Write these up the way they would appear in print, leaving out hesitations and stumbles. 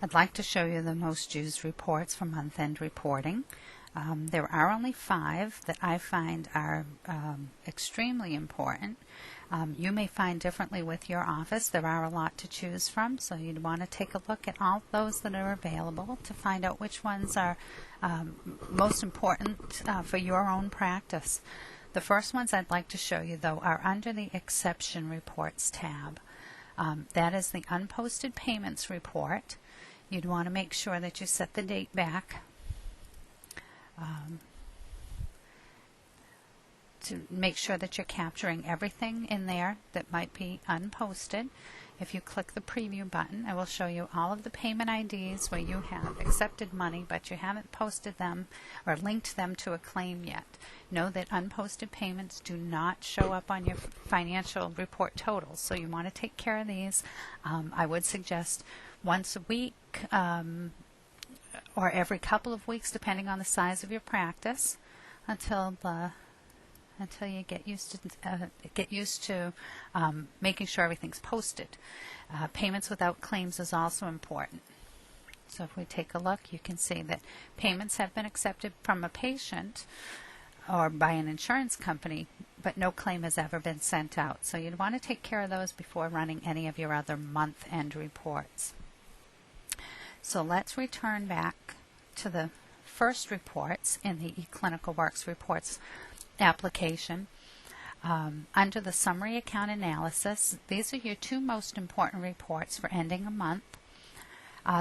I'd like to show you the most used reports for month-end reporting. There are only 5 that I find are extremely important. You may find differently with your office. There are a lot to choose from, so you'd want to take a look at all those that are available to find out which ones are most important for your own practice. The first ones I'd like to show you, though, are under the Exception Reports tab. That is the Unposted Payments Report. You'd want to make sure that you set the date back to make sure that you're capturing everything in there that might be unposted. If you click the preview button, it will show you all of the payment IDs where you have accepted money but you haven't posted them or linked them to a claim yet. Know that unposted payments do not show up on your financial report totals, so you want to take care of these. I would suggest once a week or every couple of weeks, depending on the size of your practice, until you get used to making sure everything's posted. Payments without claims is also important. So if we take a look, you can see that payments have been accepted from a patient or by an insurance company, but no claim has ever been sent out. So you'd want to take care of those before running any of your other month-end reports. So let's return back to the first reports in the eClinical Works Reports application. Under the Summary Account Analysis, these are your 2 most important reports for ending a month.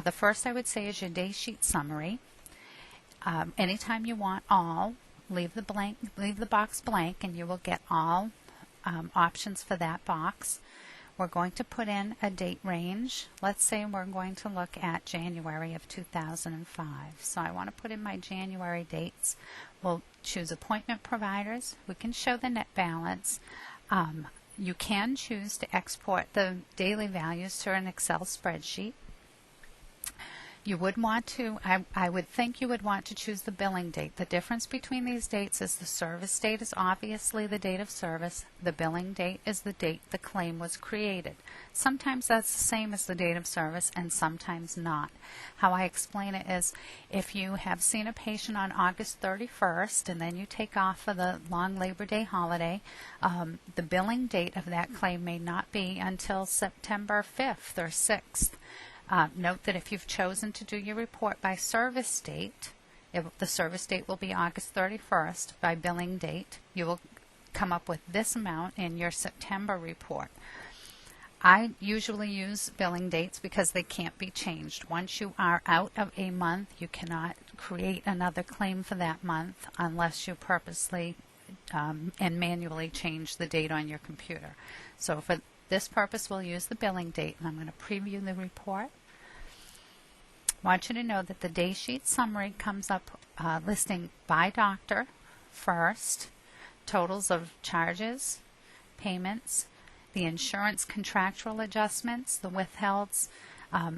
The first I would say is your day sheet summary. Anytime you want all, leave the box blank and you will get all options for that box. We're going to put in a date range. Let's say we're going to look at January of 2005. So I want to put in my January dates. We'll choose appointment providers. We can show the net balance. You can choose to export the daily values to an Excel spreadsheet. You would want to, I would think you would want to choose the billing date. The difference between these dates is the service date is obviously the date of service. The billing date is the date the claim was created. Sometimes that's the same as the date of service and sometimes not. How I explain it is if you have seen a patient on August 31st and then you take off for the long Labor Day holiday, the billing date of that claim may not be until September 5th or 6th. Note that if you've chosen to do your report by service date, the service date will be August 31st. By billing date, you will come up with this amount in your September report. I usually use billing dates because they can't be changed. Once you are out of a month, you cannot create another claim for that month unless you purposely and manually change the date on your computer. So for this purpose, we'll use the billing date, and I'm going to preview the report. I want you to know that the day sheet summary comes up listing by doctor first, totals of charges, payments, the insurance contractual adjustments, the withhelds,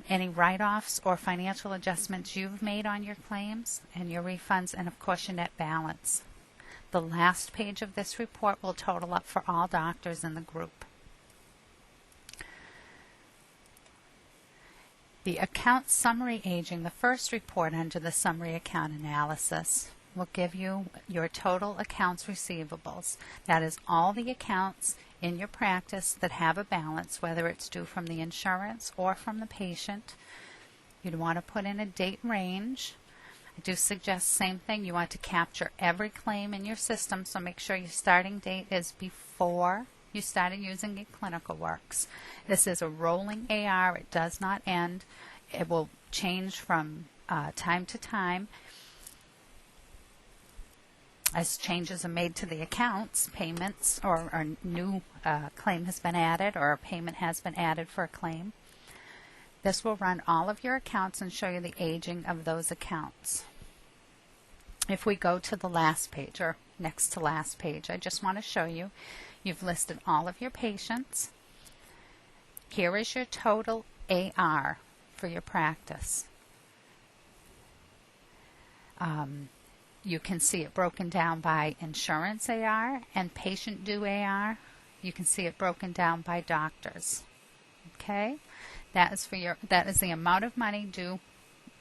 any write-offs or financial adjustments you've made on your claims, and your refunds, and of course your net balance. The last page of this report will total up for all doctors in the group. The account summary aging, the first report under the summary account analysis, will give you your total accounts receivables. That is all the accounts in your practice that have a balance, whether it's due from the insurance or from the patient. You'd want to put in a date range. I do suggest same thing. You want to capture every claim in your system, so make sure your starting date is before you started using eClinical Works. This is a rolling AR. It does not end. It will change from time to time as changes are made to the accounts, payments, or a new claim has been added or a payment has been added for a claim. This will run all of your accounts and show you the aging of those accounts. If we go to the last page, or next to last page, I just want to show you, you've listed all of your patients. Here is your total AR for your practice. You can see it broken down by insurance AR and patient due AR. You can see it broken down by doctors. Okay? That is the amount of money due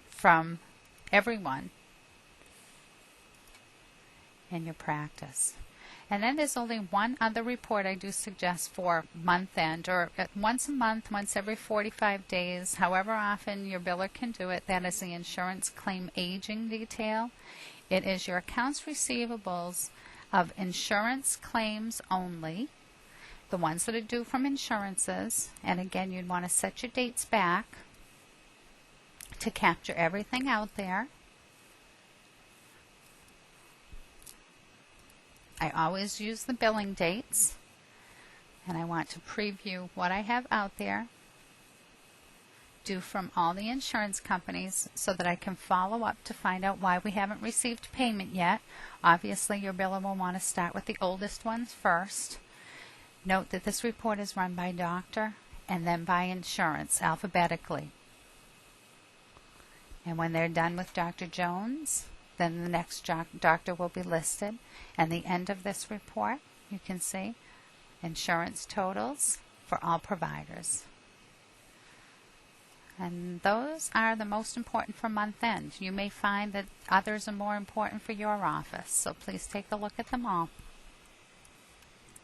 from everyone in your practice. And then there's only one other report I do suggest for month end, or once a month, once every 45 days, however often your biller can do it. That is the insurance claim aging detail. It is your accounts receivables of insurance claims only, the ones that are due from insurances. And again, you'd want to set your dates back to capture everything out there. I always use the billing dates, and I want to preview what I have out there due from all the insurance companies so that I can follow up to find out why we haven't received payment yet. Obviously, your biller will want to start with the oldest ones first. Note that this report is run by doctor and then by insurance alphabetically. And when they're done with Dr. Jones, then the next doctor will be listed. And the end of this report, you can see insurance totals for all providers. And those are the most important for month end. You may find that others are more important for your office, so please take a look at them all.